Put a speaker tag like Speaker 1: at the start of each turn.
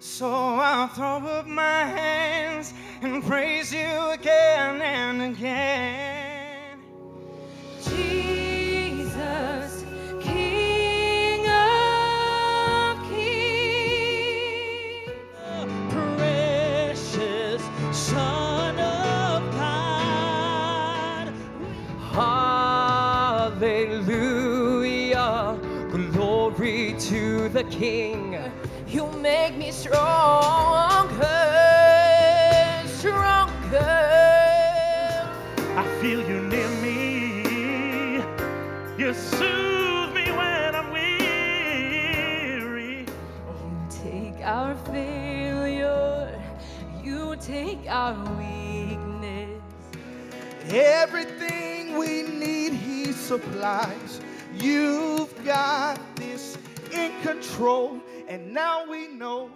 Speaker 1: So I'll throw up my hands and praise you again and again.
Speaker 2: Jesus, King of Kings,
Speaker 3: Precious Son of God.
Speaker 1: Hallelujah, glory to the King.
Speaker 2: you make me stronger, stronger.
Speaker 3: I feel you near me. You soothe me when I'm weary.
Speaker 2: You take our failure, you take our weakness.
Speaker 4: Everything we need, He supplies. You've got this in control, and now we know